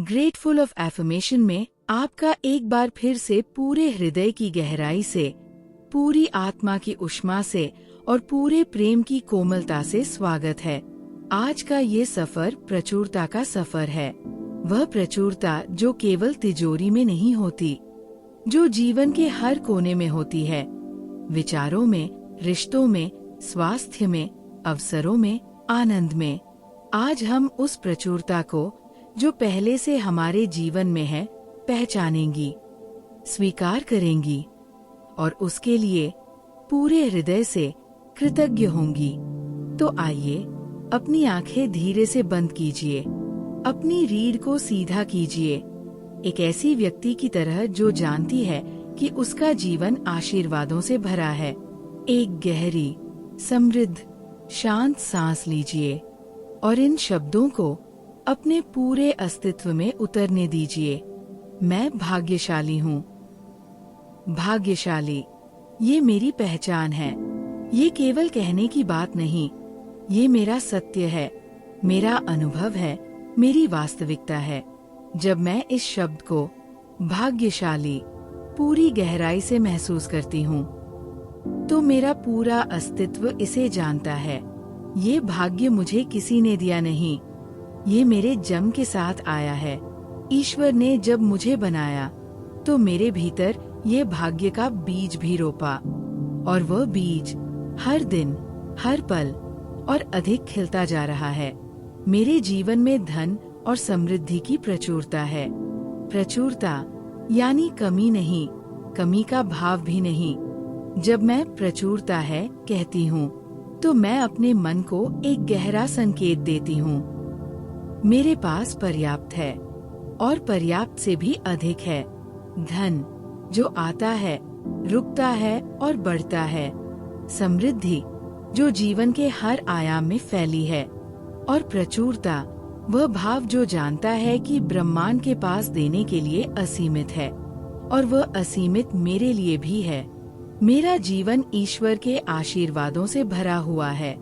Grateful of affirmation में आपका एक बार फिर से पूरे हृदय की गहराई से, पूरी आत्मा की उष्मा से और पूरे प्रेम की कोमलता से स्वागत है। आज का ये सफर प्रचुरता का सफर है। वह प्रचुरता जो केवल तिजोरी में नहीं होती, जो जीवन के हर कोने में होती है, विचारों में, रिश्तों में, स्वास्थ्य में, अवसरों में, आनंद में। आज हम उस प्रचुरता को जो पहले से हमारे जीवन में है पहचानेंगी, स्वीकार करेंगी और उसके लिए पूरे हृदय से कृतज्ञ होंगी। तो आइए अपनी आंखें धीरे से बंद कीजिए, अपनी रीढ़ को सीधा कीजिए, एक ऐसी व्यक्ति की तरह जो जानती है कि उसका जीवन आशीर्वादों से भरा है। एक गहरी, समृद्ध, शांत सांस लीजिए और इन शब्दों को अपने पूरे अस्तित्व में उतरने दीजिए। मैं भाग्यशाली हूँ। भाग्यशाली, ये मेरी पहचान है। ये केवल कहने की बात नहीं, ये मेरा सत्य है, मेरा अनुभव है, मेरी वास्तविकता है। जब मैं इस शब्द को भाग्यशाली पूरी गहराई से महसूस करती हूँ, तो मेरा पूरा अस्तित्व इसे जानता है। ये भाग्य मुझे किसी ने दिया नहीं, ये मेरे जन्म के साथ आया है। ईश्वर ने जब मुझे बनाया तो मेरे भीतर ये भाग्य का बीज भी रोपा, और वह बीज हर दिन, हर पल और अधिक खिलता जा रहा है। मेरे जीवन में धन और समृद्धि की प्रचुरता है। प्रचुरता यानी कमी नहीं, कमी का भाव भी नहीं। जब मैं प्रचुरता है कहती हूँ, तो मैं अपने मन को एक गहरा संकेत देती हूँ। मेरे पास पर्याप्त है और पर्याप्त से भी अधिक है। धन जो आता है, रुकता है और बढ़ता है। समृद्धि जो जीवन के हर आयाम में फैली है। और प्रचुरता वह भाव जो जानता है कि ब्रह्मांड के पास देने के लिए असीमित है, और वह असीमित मेरे लिए भी है। मेरा जीवन ईश्वर के आशीर्वादों से भरा हुआ है।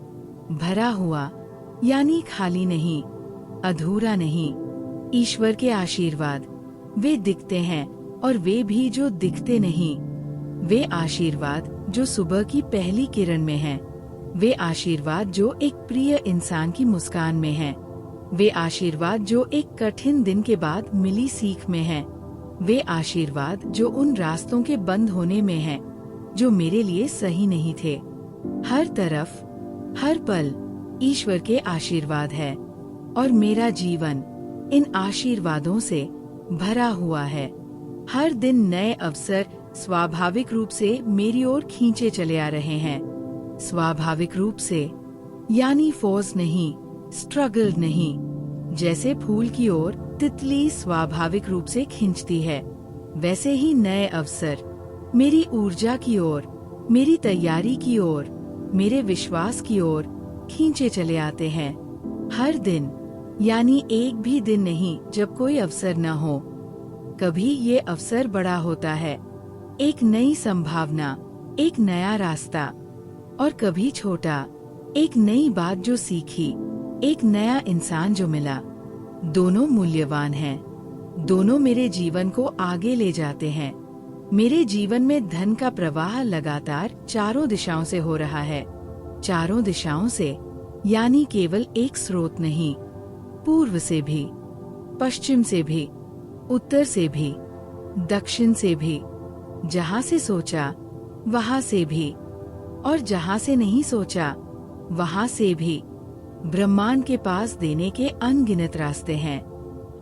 भरा हुआ यानी खाली नहीं, अधूरा नहीं। ईश्वर के आशीर्वाद वे दिखते हैं, और वे भी जो दिखते नहीं। वे आशीर्वाद जो सुबह की पहली किरण में हैं। वे आशीर्वाद जो एक प्रिय इंसान की मुस्कान में हैं। वे आशीर्वाद जो एक कठिन दिन के बाद मिली सीख में हैं। वे आशीर्वाद जो उन रास्तों के बंद होने में हैं, जो मेरे लिए सही नहीं थे। हर तरफ, हर पल ईश्वर के आशीर्वाद है, और मेरा जीवन इन आशीर्वादों से भरा हुआ है। हर दिन नए अवसर स्वाभाविक रूप से मेरी ओर खींचे चले आ रहे हैं। स्वाभाविक रूप से यानी फोर्स नहीं, स्ट्रगल नहीं। जैसे फूल की ओर तितली स्वाभाविक रूप से खींचती है, वैसे ही नए अवसर मेरी ऊर्जा की ओर, मेरी तैयारी की ओर, मेरे विश्वास की ओर खींचे चले आते हैं। हर दिन यानी एक भी दिन नहीं जब कोई अवसर न हो। कभी ये अवसर बड़ा होता है, एक नई संभावना, एक नया रास्ता, और कभी छोटा, एक नई बात जो सीखी, एक नया इंसान जो मिला। दोनों मूल्यवान हैं, दोनों मेरे जीवन को आगे ले जाते हैं। मेरे जीवन में धन का प्रवाह लगातार चारों दिशाओं से हो रहा है। चारों दिशाओं से यानी केवल एक स्रोत नहीं, पूर्व से भी, पश्चिम से भी, उत्तर से भी, दक्षिण से भी, जहाँ से सोचा वहाँ से भी, और जहाँ से नहीं सोचा वहाँ से भी। ब्रह्मांड के पास देने के अनगिनत रास्ते हैं,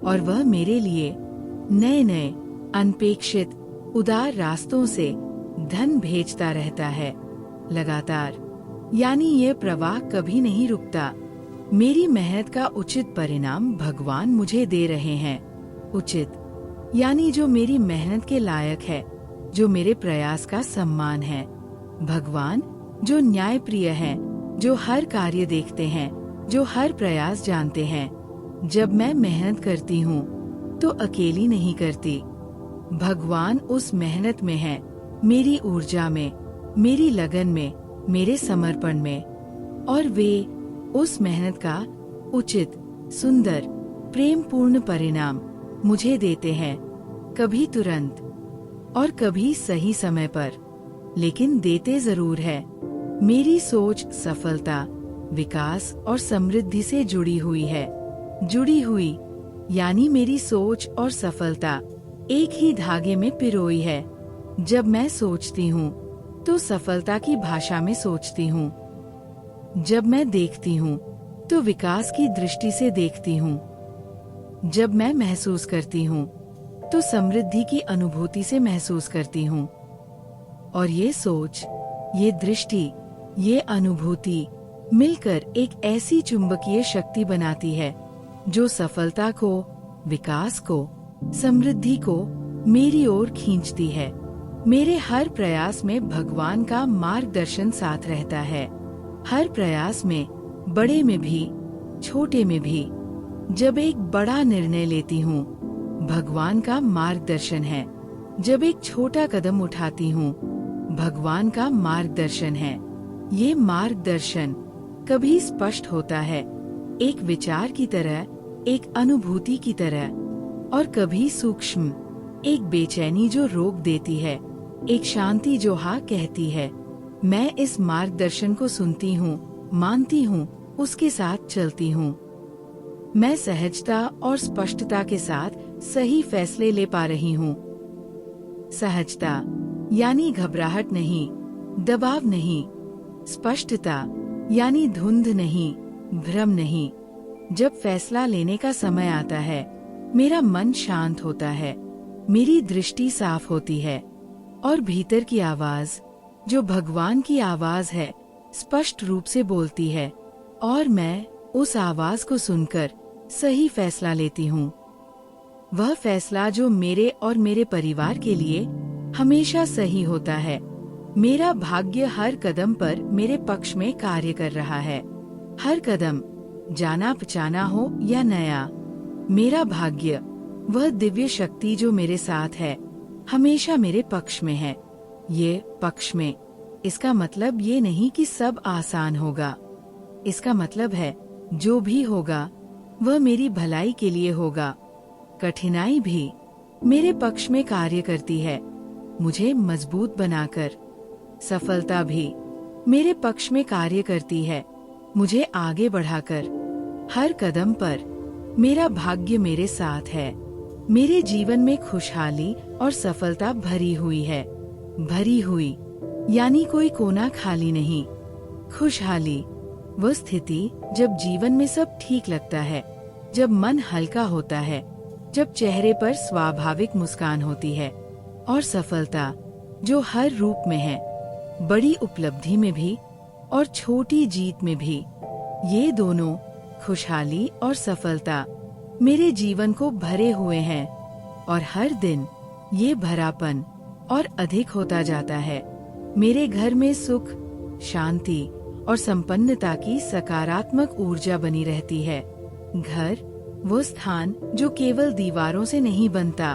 और वह मेरे लिए नए नए अनपेक्षित उदार रास्तों से धन भेजता रहता है लगातार। यानी ये प्रवाह कभी नहीं रुकता। मेरी मेहनत का उचित परिणाम भगवान मुझे दे रहे हैं। उचित यानी जो मेरी मेहनत के लायक है, जो मेरे प्रयास का सम्मान है। भगवान जो न्यायप्रिय हैं, जो हर कार्य देखते हैं, जो हर प्रयास जानते हैं। जब मैं मेहनत करती हूँ तो अकेली नहीं करती। भगवान उस मेहनत में है, मेरी ऊर्जा में, मेरी लगन में, मेरे समर्पण में, और वे उस मेहनत का उचित, सुंदर, प्रेमपूर्ण परिणाम मुझे देते हैं, कभी तुरंत और कभी सही समय पर, लेकिन देते जरूर है। मेरी सोच सफलता, विकास और समृद्धि से जुड़ी हुई है। जुड़ी हुई यानी मेरी सोच और सफलता एक ही धागे में पिरोई है। जब मैं सोचती हूँ तो सफलता की भाषा में सोचती हूँ। जब मैं देखती हूँ तो विकास की दृष्टि से देखती हूँ। जब मैं महसूस करती हूँ तो समृद्धि की अनुभूति से महसूस करती हूँ। और ये सोच, ये दृष्टि, ये अनुभूति मिलकर एक ऐसी चुंबकीय शक्ति बनाती है जो सफलता को, विकास को, समृद्धि को मेरी ओर खींचती है। मेरे हर प्रयास में भगवान का मार्गदर्शन साथ रहता है। हर प्रयास में, बड़े में भी, छोटे में भी। जब एक बड़ा निर्णय लेती हूँ, भगवान का मार्गदर्शन है। जब एक छोटा कदम उठाती हूँ, भगवान का मार्गदर्शन है। ये मार्गदर्शन कभी स्पष्ट होता है, एक विचार की तरह, एक अनुभूति की तरह, और कभी सूक्ष्म, एक बेचैनी जो रोक देती है, एक शांति जो हाँ कहती है। मैं इस मार्गदर्शन को सुनती हूँ, मानती हूँ, उसके साथ चलती हूँ। मैं सहजता और स्पष्टता के साथ सही फैसले ले पा रही हूँ। सहजता यानी घबराहट नहीं, दबाव नहीं। स्पष्टता यानी धुंध नहीं, भ्रम नहीं। जब फैसला लेने का समय आता है, मेरा मन शांत होता है, मेरी दृष्टि साफ होती है, और भीतर की आवाज, जो भगवान की आवाज है, स्पष्ट रूप से बोलती है, और मैं उस आवाज को सुनकर सही फैसला लेती हूँ। वह फैसला जो मेरे और मेरे परिवार के लिए हमेशा सही होता है। मेरा भाग्य हर कदम पर मेरे पक्ष में कार्य कर रहा है। हर कदम, जाना पहचाना हो या नया, मेरा भाग्य, वह दिव्य शक्ति जो मेरे साथ है, हमेशा मेरे पक्ष में है। ये पक्ष में, इसका मतलब ये नहीं कि सब आसान होगा। इसका मतलब है जो भी होगा वह मेरी भलाई के लिए होगा। कठिनाई भी मेरे पक्ष में कार्य करती है, मुझे मजबूत बनाकर। सफलता भी मेरे पक्ष में कार्य करती है, मुझे आगे बढ़ाकर। हर कदम पर मेरा भाग्य मेरे साथ है। मेरे जीवन में खुशहाली और सफलता भरी हुई है। भरी हुई यानी कोई कोना खाली नहीं। खुशहाली वह स्थिति जब जीवन में सब ठीक लगता है, जब मन हल्का होता है, जब चेहरे पर स्वाभाविक मुस्कान होती है। और सफलता जो हर रूप में है, बड़ी उपलब्धि में भी और छोटी जीत में भी। ये दोनों, खुशहाली और सफलता, मेरे जीवन को भरे हुए हैं, और हर दिन ये भरापन और अधिक होता जाता है। मेरे घर में सुख, शांति और संपन्नता की सकारात्मक ऊर्जा बनी रहती है। घर वो स्थान जो केवल दीवारों से नहीं बनता।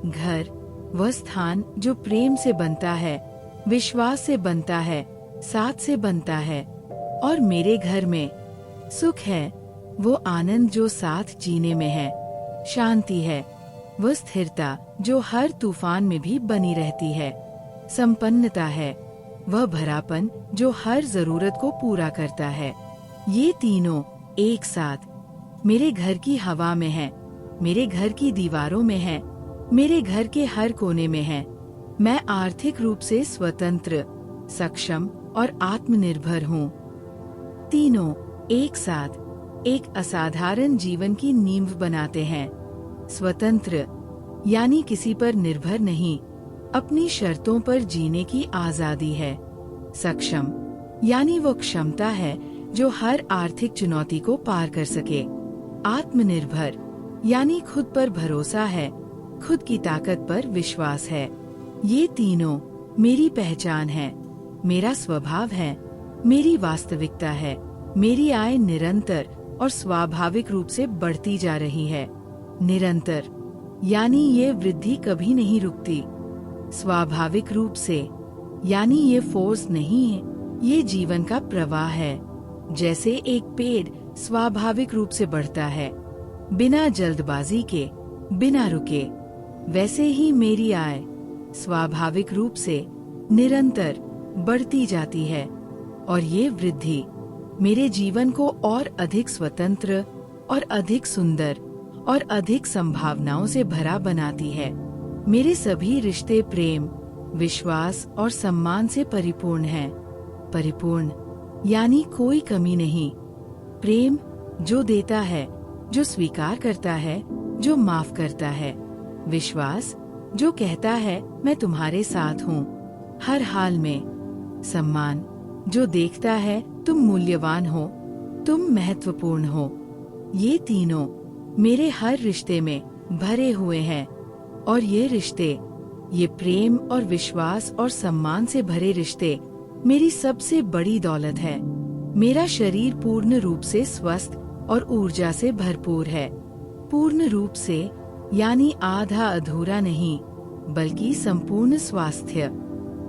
घर वह स्थान जो प्रेम से बनता है, विश्वास से बनता है, साथ से बनता है। और मेरे घर में सुख है, वो आनंद जो साथ जीने में है। शांति है, वह स्थिरता जो हर तूफान में भी बनी रहती है। संपन्नता है, वह भरापन जो हर जरूरत को पूरा करता है। ये तीनों एक साथ मेरे घर की हवा में है, मेरे घर की दीवारों में है, मेरे घर के हर कोने में है। मैं आर्थिक रूप से स्वतंत्र, सक्षम और आत्मनिर्भर हूँ। तीनों एक साथ एक असाधारण जीवन की नींव बनाते हैं। स्वतंत्र यानी किसी पर निर्भर नहीं, अपनी शर्तों पर जीने की आजादी है। सक्षम यानी वो क्षमता है जो हर आर्थिक चुनौती को पार कर सके। आत्मनिर्भर यानी खुद पर भरोसा है, खुद की ताकत पर विश्वास है। ये तीनों मेरी पहचान है, मेरा स्वभाव है, मेरी वास्तविकता है। मेरी आय निरंतर और स्वाभाविक रूप से बढ़ती जा रही है। निरंतर यानी ये वृद्धि कभी नहीं रुकती। स्वाभाविक रूप से यानी ये फोर्स नहीं है, ये जीवन का प्रवाह है। जैसे एक पेड़ स्वाभाविक रूप से बढ़ता है, बिना जल्दबाजी के, बिना रुके। वैसे ही मेरी आय स्वाभाविक रूप से निरंतर बढ़ती जाती है और ये वृद्धि मेरे जीवन को और अधिक स्वतंत्र और अधिक सुंदर और अधिक संभावनाओं से भरा बनाती है। मेरे सभी रिश्ते प्रेम, विश्वास और सम्मान से परिपूर्ण हैं। परिपूर्ण यानी कोई कमी नहीं। प्रेम जो देता है, जो स्वीकार करता है, जो माफ करता है। विश्वास जो कहता है मैं तुम्हारे साथ हूँ हर हाल में। सम्मान जो देखता है तुम मूल्यवान हो, तुम महत्वपूर्ण हो। ये तीनों मेरे हर रिश्ते में भरे हुए हैं और ये रिश्ते, ये प्रेम और विश्वास और सम्मान से भरे रिश्ते मेरी सबसे बड़ी दौलत है। मेरा शरीर पूर्ण रूप से स्वस्थ और ऊर्जा से भरपूर है। पूर्ण रूप से यानी आधा अधूरा नहीं, बल्कि संपूर्ण स्वास्थ्य।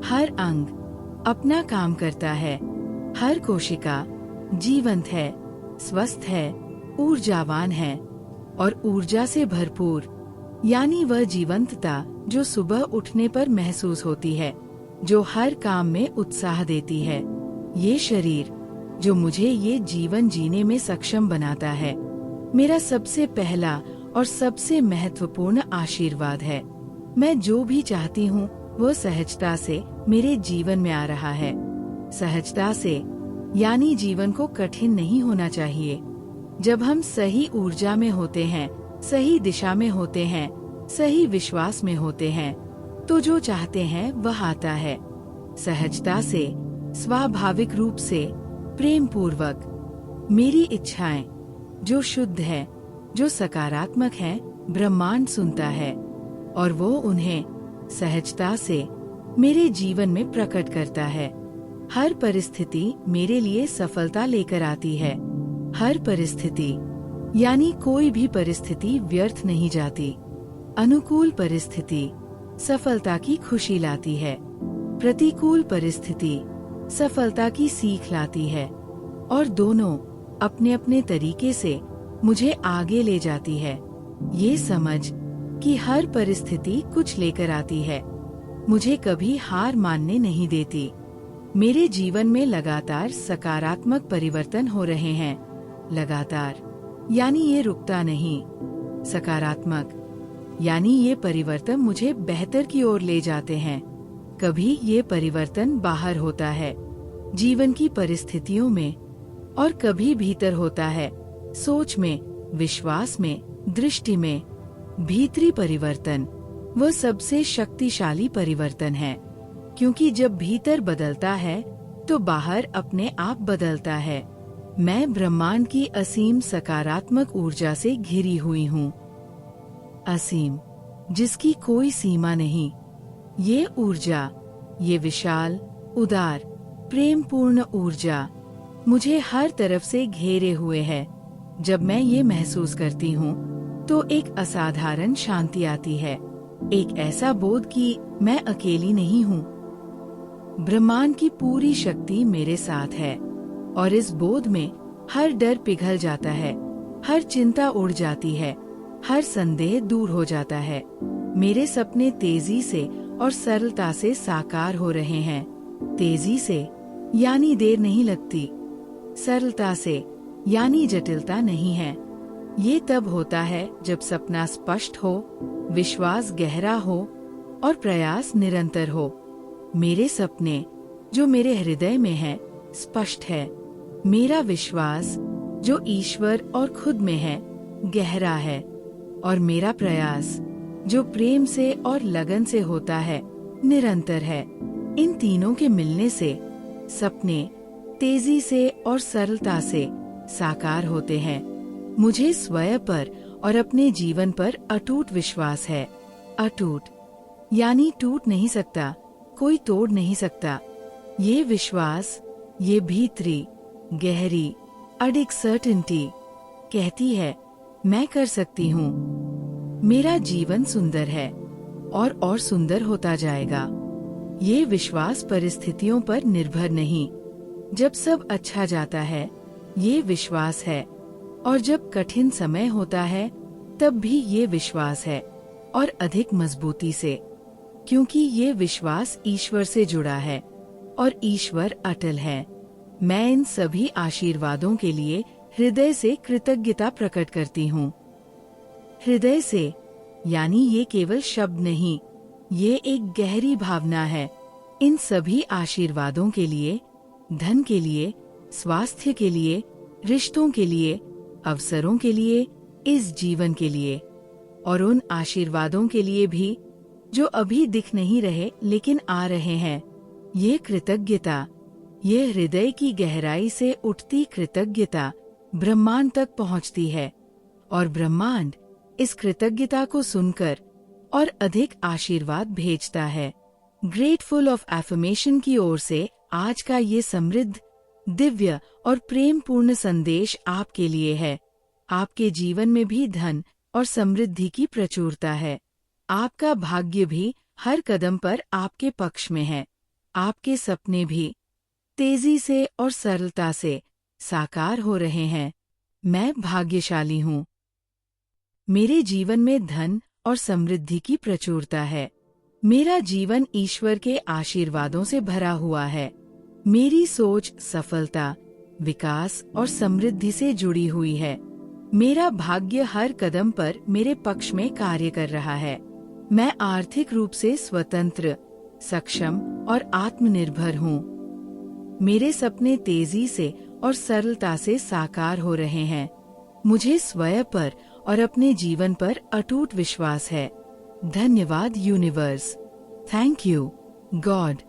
हर अंग अपना काम करता है, हर कोशिका जीवंत है, स्वस्थ है, ऊर्जावान है और ऊर्जा से भरपूर, यानी वह जीवंतता जो सुबह उठने पर महसूस होती है, जो हर काम में उत्साह देती है। ये शरीर जो मुझे ये जीवन जीने में सक्षम बनाता है, मेरा सबसे पहला और सबसे महत्वपूर्ण आशीर्वाद है। मैं जो भी चाहती हूँ वो सहजता से मेरे जीवन में आ रहा है। सहजता से यानी जीवन को कठिन नहीं होना चाहिए। जब हम सही ऊर्जा में होते हैं, सही दिशा में होते हैं, सही विश्वास में होते हैं, तो जो चाहते हैं वह आता है। सहजता से, स्वाभाविक रूप से, प्रेम पूर्वक। मेरी इच्छाएं जो शुद्ध है, जो सकारात्मक है, ब्रह्मांड सुनता है और वो उन्हें सहजता से मेरे जीवन में प्रकट करता है। हर परिस्थिति मेरे लिए सफलता लेकर आती है। हर परिस्थिति यानी कोई भी परिस्थिति व्यर्थ नहीं जाती। अनुकूल परिस्थिति सफलता की खुशी लाती है, प्रतिकूल परिस्थिति सफलता की सीख लाती है और दोनों अपने अपने तरीके से मुझे आगे ले जाती है। ये समझ कि हर परिस्थिति कुछ लेकर आती है, मुझे कभी हार मानने नहीं देती। मेरे जीवन में लगातार सकारात्मक परिवर्तन हो रहे हैं। लगातार यानी ये रुकता नहीं। सकारात्मक यानी ये परिवर्तन मुझे बेहतर की ओर ले जाते हैं। कभी ये परिवर्तन बाहर होता है, जीवन की परिस्थितियों में, और कभी भीतर होता है, सोच में, विश्वास में, दृष्टि में। भीतरी परिवर्तन वह सबसे शक्तिशाली परिवर्तन है, क्योंकि जब भीतर बदलता है तो बाहर अपने आप बदलता है। मैं ब्रह्मांड की असीम सकारात्मक ऊर्जा से घिरी हुई हूँ। असीम जिसकी कोई सीमा नहीं। ये ऊर्जा, ये विशाल, उदार, प्रेमपूर्ण ऊर्जा मुझे हर तरफ से घेरे हुए है। जब मैं ये महसूस करती हूँ तो एक असाधारण शांति आती है, एक ऐसा बोध कि मैं अकेली नहीं हूँ। ब्रह्मांड की पूरी शक्ति मेरे साथ है और इस बोध में हर डर पिघल जाता है, हर चिंता उड़ जाती है, हर संदेह दूर हो जाता है। मेरे सपने तेजी से और सरलता से साकार हो रहे हैं। तेजी से यानी देर नहीं लगती, सरलता से यानी जटिलता नहीं है। ये तब होता है जब सपना स्पष्ट हो, विश्वास गहरा हो और प्रयास निरंतर हो। मेरे सपने जो मेरे हृदय में है स्पष्ट है। मेरा विश्वास जो ईश्वर और खुद में है गहरा है और मेरा प्रयास जो प्रेम से और लगन से होता है निरंतर है। इन तीनों के मिलने से सपने तेजी से और सरलता से साकार होते हैं। मुझे स्वयं पर और अपने जीवन पर अटूट विश्वास है। अटूट यानी टूट नहीं सकता, कोई तोड़ नहीं सकता। ये विश्वास, ये भीतरी गहरी अडिग सर्टेनिटी कहती है मैं कर सकती हूँ। मेरा जीवन सुंदर है और सुंदर होता जाएगा। ये विश्वास परिस्थितियों पर निर्भर नहीं। जब सब अच्छा जाता है ये विश्वास है और जब कठिन समय होता है तब भी ये विश्वास है, और अधिक मजबूती से, क्योंकि ये विश्वास ईश्वर से जुड़ा है और ईश्वर अटल है। मैं इन सभी आशीर्वादों के लिए हृदय से कृतज्ञता प्रकट करती हूँ। हृदय से, यानी ये केवल शब्द नहीं, ये एक गहरी भावना है। इन सभी आशीर्वादों के लिए, धन के लिए, स्वास्थ्य के लिए, रिश्तों के लिए, अवसरों के लिए, इस जीवन के लिए, और उन आशीर्वादों के लिए भी जो अभी दिख नहीं रहे लेकिन आ रहे हैं। ये कृतज्ञता, ये हृदय की गहराई से उठती कृतज्ञता ब्रह्मांड तक पहुंचती है, और ब्रह्मांड इस कृतज्ञता को सुनकर और अधिक आशीर्वाद भेजता है। ग्रेटफुल ऑफ एफर्मेशन की ओर से आज का ये समृद्ध, दिव्य और प्रेम पूर्ण संदेश आपके लिए है। आपके जीवन में भी धन और समृद्धि की प्रचुरता है। आपका भाग्य भी हर कदम पर आपके पक्ष में है। आपके सपने भी तेजी से और सरलता से साकार हो रहे हैं। मैं भाग्यशाली हूँ। मेरे जीवन में धन और समृद्धि की प्रचुरता है। मेरा जीवन ईश्वर के आशीर्वादों से भरा हुआ है। मेरी सोच सफलता, विकास और समृद्धि से जुड़ी हुई है। मेरा भाग्य हर कदम पर मेरे पक्ष में कार्य कर रहा है। मैं आर्थिक रूप से स्वतंत्र, सक्षम और आत्मनिर्भर हूँ। मेरे सपने तेजी से और सरलता से साकार हो रहे हैं। मुझे स्वयं पर और अपने जीवन पर अटूट विश्वास है। धन्यवाद यूनिवर्स। Thank you God.